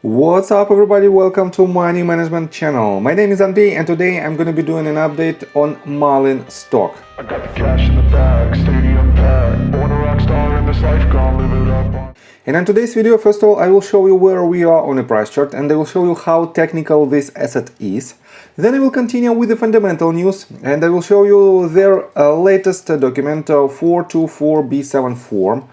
What's up everybody, welcome to my new management channel. My name is Andrei and today I'm going to be doing an update on Mullen stock. I got the cash in the bag, stadium packed, born a rock star in this life, gonna live it up. And in today's video, first of all, I will show you where we are on a price chart and I will show you how technical this asset is. Then I will continue with the fundamental news and I will show you their latest document 424B7 form.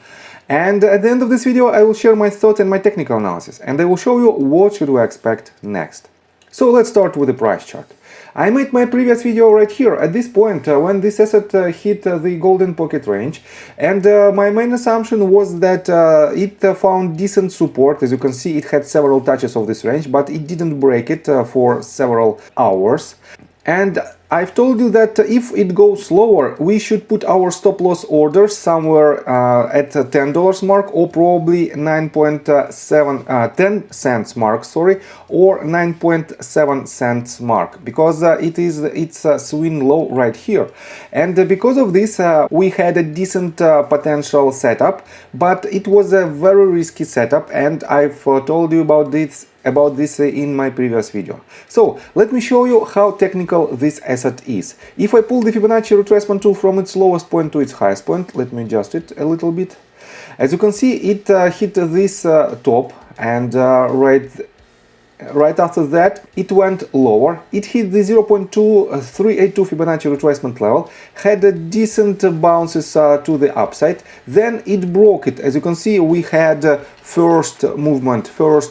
And at the end of this video, I will share my thoughts and my technical analysis, and I will show you what should we expect next. So let's start with the price chart. I made my previous video right here at this point when this asset hit the golden pocket range, and my main assumption was that it found decent support. As you can see, it had several touches of this range, but it didn't break it for several hours. And I've told you that if it goes lower, we should put our stop loss orders somewhere at $10 mark, or probably 10 cents mark, or 9.7 cents mark, because it's a swing low right here. And because of this, we had a decent potential setup, but it was a very risky setup, and I've told you about this in my previous video. So let me show you how technical this asset is. If I pull the Fibonacci retracement tool from its lowest point to its highest point, let me adjust it a little bit. As you can see, it hit this top, and right after that it went lower. It hit the 0.2382 Fibonacci retracement level, had a decent bounces to the upside, then it broke it. As you can see, we had first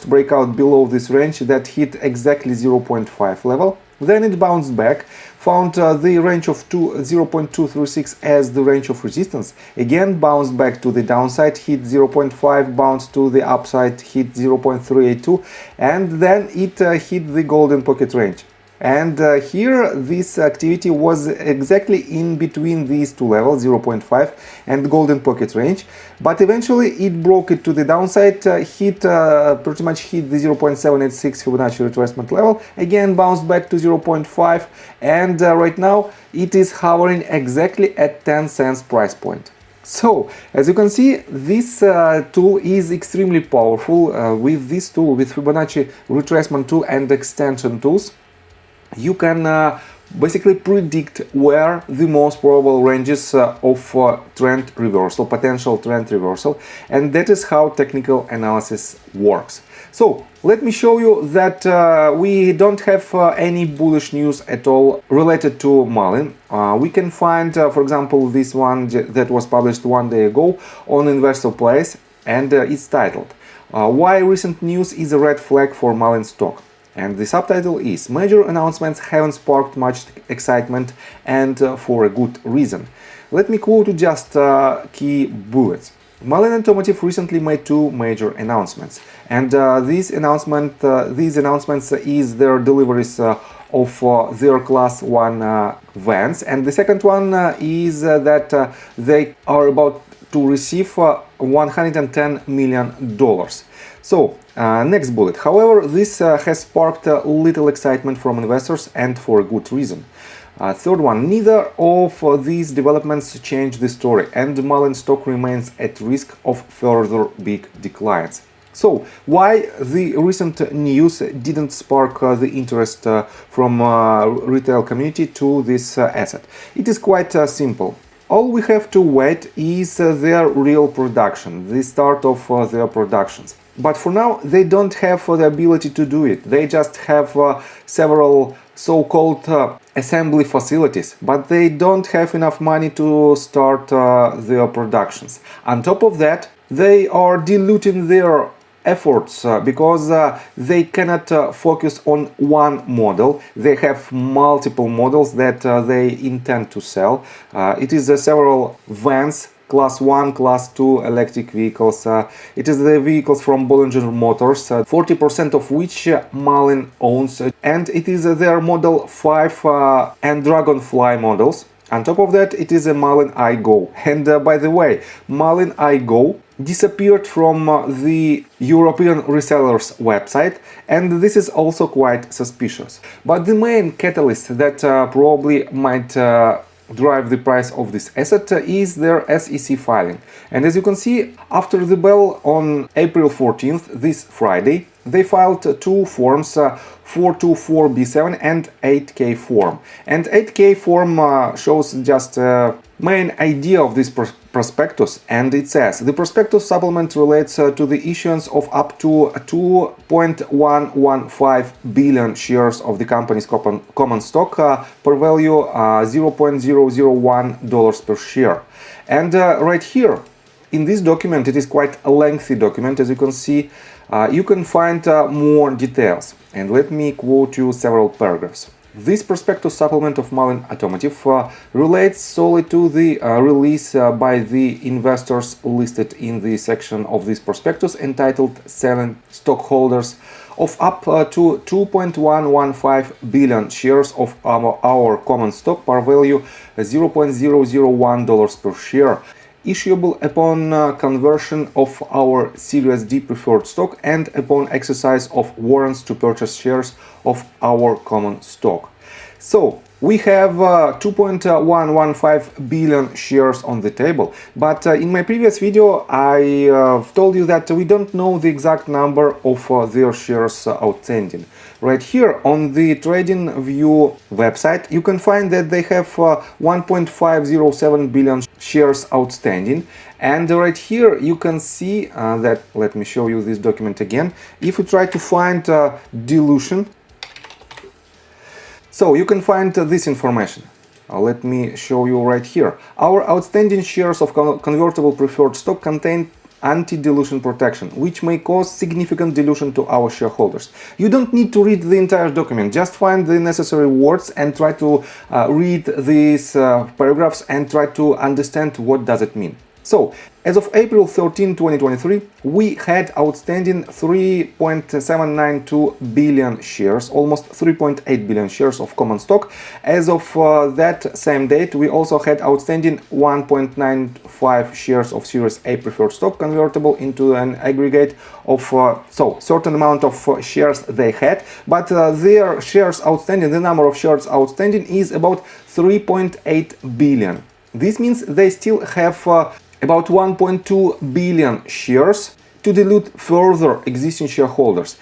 breakout below this range that hit exactly 0.5 level. Then it bounced back, found the range of 0.236 as the range of resistance, again bounced back to the downside, hit 0.5, bounced to the upside, hit 0.382, and then it hit the golden pocket range. And here this activity was exactly in between these two levels, 0.5 and golden pocket range, but eventually it broke it to the downside, pretty much hit the 0.786 Fibonacci retracement level, again bounced back to 0.5, and right now it is hovering exactly at 10 cents price point. So, as you can see, this tool is extremely powerful. With this tool, with Fibonacci retracement tool and extension tools, you can basically predict where the most probable ranges of trend reversal, potential trend reversal, and that is how technical analysis works. So let me show you that we don't have any bullish news at all related to Mullen. We can find, for example, this one that was published one day ago on Investor Place, and it's titled "Why Recent News is a Red Flag for Mullen Stock." And the subtitle is "Major announcements haven't sparked much excitement, and for a good reason." Let me quote you just key bullets. Mullen Automotive recently made two major announcements, and these announcements is their deliveries of their Class 1 vans, and the second one is that they are about to receive $110 million. So, next bullet. However, this has sparked little excitement from investors, and for a good reason. Third one, neither of these developments change the story, and Mullen stock remains at risk of further big declines. So, why the recent news didn't spark the interest from retail community to this asset? It is quite simple. All we have to wait is their real production, the start of their productions. But for now, they don't have the ability to do it. They just have several so-called assembly facilities, but they don't have enough money to start their productions. On top of that, they are diluting their efforts because they cannot focus on one model. They have multiple models that they intend to sell. It is several vans, Class 1, Class 2 electric vehicles. It is the vehicles from Mullen Motors, 40% of which Mullen owns, and it is their Model 5 and Dragonfly models. On top of that, it is a Mullen iGo. And by the way, Mullen iGo disappeared from the European resellers website, and this is also quite suspicious. But the main catalyst that probably might drive the price of this asset is their SEC filing. And as you can see, after the bell on April 14th, this Friday, they filed two forms, 424B7 and 8K form. And 8K form shows just main idea of this prospectus, and it says the prospectus supplement relates to the issuance of up to 2.115 billion shares of the company's common stock per value $0.001 per share. And right here in this document, it is quite a lengthy document, as you can see. You can find more details, and let me quote you several paragraphs. This prospectus supplement of Mullen Automotive relates solely to the release by the investors listed in the section of this prospectus entitled Selling Stockholders of up to 2.115 billion shares of our common stock per value $0.001 per share, issuable upon conversion of our Series D preferred stock and upon exercise of warrants to purchase shares of our common stock. So we have 2.115 billion shares on the table, but in my previous video I told you that we don't know the exact number of their shares outstanding. Right here on the TradingView website, you can find that they have 1.507 billion shares outstanding. And right here you can see that, let me show you this document again. If you try to find dilution, so you can find this information. Let me show you right here. Our outstanding shares of convertible preferred stock contain anti-dilution protection, which may cause significant dilution to our shareholders. You don't need to read the entire document, just find the necessary words and try to read these paragraphs and try to understand what does it mean. So, as of April 13, 2023, we had outstanding 3.792 billion shares, almost 3.8 billion shares of common stock. As of that same date, we also had outstanding 1.95 shares of Series A preferred stock convertible into an aggregate of certain amount of shares they had, but their shares outstanding, the number of shares outstanding is about 3.8 billion. This means they still have about 1.2 billion shares to dilute further existing shareholders.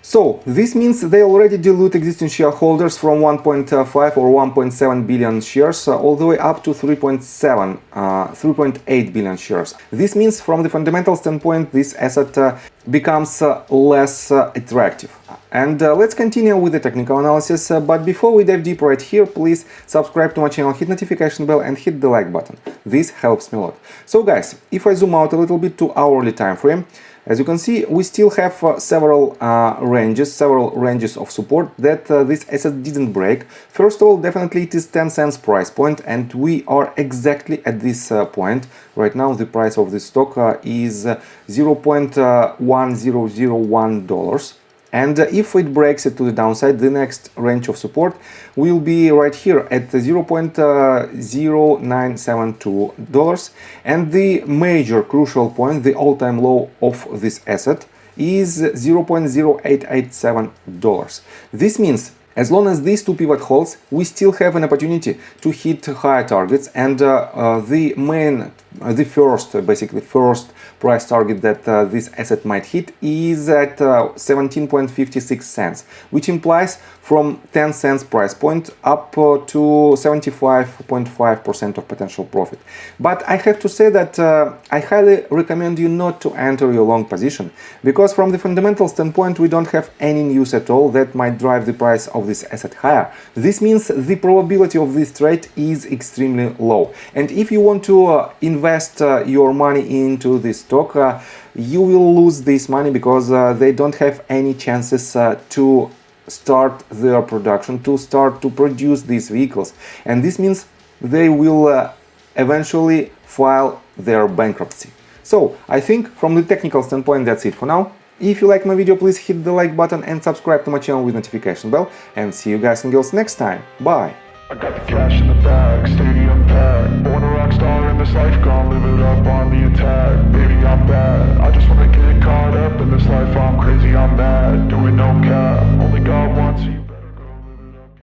So this means they already dilute existing shareholders from 1.5 or 1.7 billion shares all the way up to 3.8 billion shares. This means from the fundamental standpoint this asset becomes less attractive. And let's continue with the technical analysis, but before we dive deep right here, please subscribe to my channel, hit notification bell and hit the like button. This helps me a lot. So guys, if I zoom out a little bit to hourly time frame, as you can see, we still have several ranges of support that this asset didn't break. First of all, definitely it is 10 cents price point, and we are exactly at this point. Right now, the price of this stock is $0.1001. And if it breaks it to the downside, the next range of support will be right here at $0.0972. And the major crucial point, the all-time low of this asset, is $0.0887. This means as long as these two pivot holds, we still have an opportunity to hit higher targets, and the first price target that this asset might hit is at 17.56 cents, which implies from 10 cents price point up to 75.5% of potential profit. But I have to say that I highly recommend you not to enter your long position, because from the fundamental standpoint we don't have any news at all that might drive the price of this asset higher. This means the probability of this trade is extremely low, and if you want to invest your money into this stock, you will lose this money because they don't have any chances to start their production, to start to produce these vehicles, and this means they will eventually file their bankruptcy. So I think from the technical standpoint that's it for now. If you like my video, please hit the like button and subscribe to my channel with notification bell, and see you guys and girls next time. Bye! I got the cash in the bag, stadium packed. Born a rock star in this life, gone live it up on the attack. Baby, I'm bad, I just wanna get caught up in this life, I'm crazy, I'm mad. Doing no cap, only God